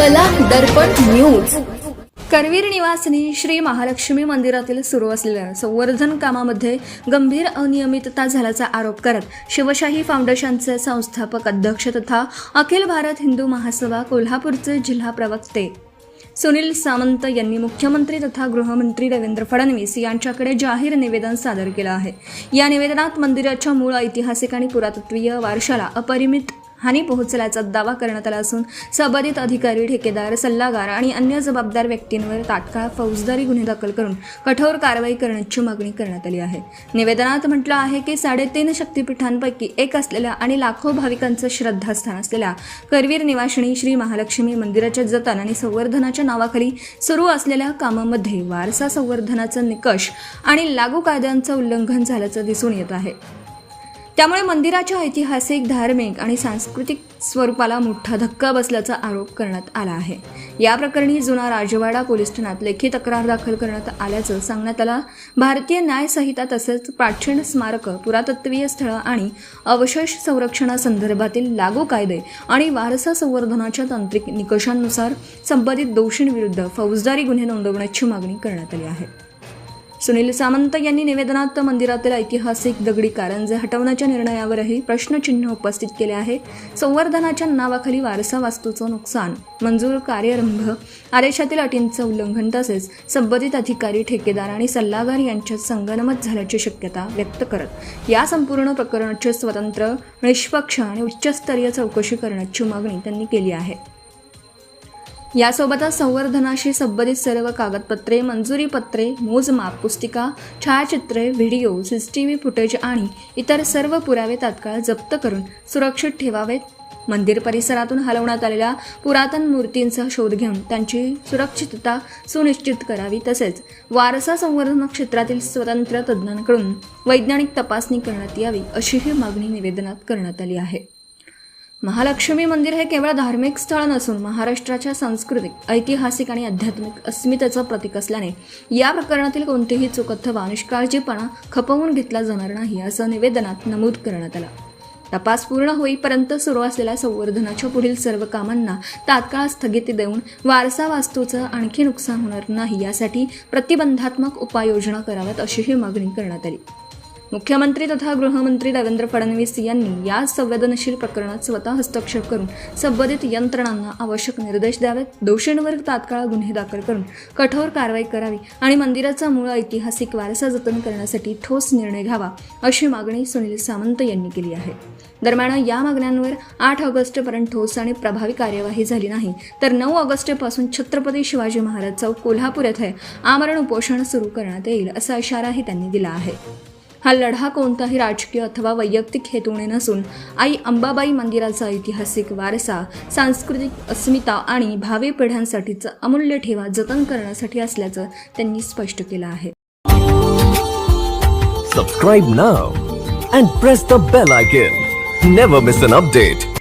कला दर्पण न्यूज. करवीर निवासिनी श्री महालक्ष्मी मंदिरातील सुरू असलेल्या संवर्धन कामामध्ये गंभीर अनियमितता झाल्याचा आरोप करत शिवशाही फाउंडेशनचे संस्थापक अध्यक्ष तथा अखिल भारत हिंदू महासभा कोल्हापूरचे जिल्हा प्रवक्ते सुनील सामंत यांनी मुख्यमंत्री तथा गृहमंत्री देवेंद्र फडणवीस यांच्याकडे जाहीर निवेदन सादर केलं आहे. या निवेदनात मंदिराच्या मूळ ऐतिहासिक आणि पुरातत्वीय वारशाला अपरिमित हानी पोहोचल्याचा दावा करण्यात आला असून संबंधित अधिकारी, ठेकेदार, सल्लागार आणि अन्य जबाबदार व्यक्तींवर तात्काळ फौजदारी गुन्हे दाखल करून कठोर कारवाई करण्याची मागणी करण्यात आली आहे. निवेदनात म्हटलं आहे की 3.5 शक्तिपीठांपैकी एक असलेल्या आणि लाखो भाविकांचं श्रद्धास्थान असलेल्या करवीर निवासिनी श्री महालक्ष्मी मंदिराच्या जतन आणि संवर्धनाच्या नावाखाली सुरू असलेल्या कामामध्ये वारसा संवर्धनाचा निकष आणि लागू कायद्यांचं उल्लंघन झाल्याचं दिसून येत आहे. त्यामुळे मंदिराच्या ऐतिहासिक, धार्मिक आणि सांस्कृतिक स्वरूपाला मोठा धक्का बसल्याचा आरोप करण्यात आला आहे. या प्रकरणी जुना राजवाडा पोलीस ठाण्यात लेखी तक्रार दाखल करण्यात आल्याचं सांगण्यात आलं. भारतीय न्याय संहिता तसेच प्राचीन स्मारक, पुरातत्वीय स्थळं आणि अवशेष संरक्षणासंदर्भातील लागू कायदे आणि वारसा संवर्धनाच्या तांत्रिक निकषांनुसार संबंधित दोषींविरुद्ध फौजदारी गुन्हे नोंदवण्याची मागणी करण्यात आली आहे. सुनील सामंत यांनी निवेदनात मंदिरातील ऐतिहासिक दगडी कारंजे हटवण्याच्या निर्णयावरही प्रश्नचिन्ह उपस्थित केले आहे. संवर्धनाच्या नावाखाली वारसा वास्तूचं नुकसान, मंजूर कार्यारंभ आदेशातील अटींचं उल्लंघन तसेच संबंधित अधिकारी, ठेकेदार आणि सल्लागार यांच्यात संगनमत झाल्याची शक्यता व्यक्त करत या संपूर्ण प्रकरणाची स्वतंत्र, निष्पक्ष आणि उच्चस्तरीय चौकशी करण्याची मागणी त्यांनी केली आहे. यासोबतच संवर्धनाशी संबंधित सर्व कागदपत्रे, मंजुरी पत्रे, मोजमाप पुस्तिका, छायाचित्रे, व्हिडिओ, CCTV फुटेज आणि इतर सर्व पुरावे तात्काळ जप्त करून सुरक्षित ठेवावेत. मंदिर परिसरातून हलवण्यात आलेल्या पुरातन मूर्तींचा शोध घेऊन त्यांची सुरक्षितता सुनिश्चित करावी. तसेच वारसा संवर्धन क्षेत्रातील स्वतंत्र तज्ज्ञांकडून वैज्ञानिक तपासणी करण्यात यावी अशीही मागणी निवेदनात करण्यात आली आहे. महालक्ष्मी मंदिर हे केवळ धार्मिक स्थळ नसून महाराष्ट्राच्या सांस्कृतिक, ऐतिहासिक आणि आध्यात्मिक अस्मितेचं प्रतीक असल्याने या प्रकरणातील कोणतीही चूक अथवा निष्काळजीपणा खपवून घेतला जाणार नाही असं निवेदनात नमूद करण्यात आलं. तपास पूर्ण होईपर्यंत सुरू असलेल्या संवर्धनाच्या पुढील सर्व कामांना तात्काळ स्थगिती देऊन वारसा वास्तूचं आणखी नुकसान होणार नाही यासाठी प्रतिबंधात्मक उपाययोजना कराव्यात अशीही मागणी करण्यात आली. मुख्यमंत्री तथा गृहमंत्री देवेंद्र फडणवीस यांनी या संवेदनशील प्रकरणात स्वतः हस्तक्षेप करून संबंधित यंत्रणांना आवश्यक निर्देश द्यावेत, दोषींवर तात्काळ गुन्हे दाखल करून कठोर कारवाई करावी आणि मंदिराचा मूळ ऐतिहासिक वारसा जतन करण्यासाठी ठोस निर्णय घ्यावा अशी मागणी सुनील सामंत यांनी केली आहे. दरम्यान या मागण्यांवर 8 ऑगस्टपर्यंत ठोस आणि प्रभावी कार्यवाही झाली नाही तर 9 ऑगस्टपासून छत्रपती शिवाजी महाराज चौक कोल्हापूर येथे आमरण उपोषण सुरू करण्यात येईल असा इशाराही त्यांनी दिला आहे. हा लढा कोणताही राजकीय अथवा वैयक्तिक हेतूने नसून आई अंबाबाई मंदिराचा ऐतिहासिक वारसा, सांस्कृतिक अस्मिता आणि भावी पिढ्यांसाठीचा अमूल्य ठेवा जतन करण्यासाठी असल्याचं त्यांनी स्पष्ट केलं आहे. Subscribe now and press the bell icon. Never miss an update.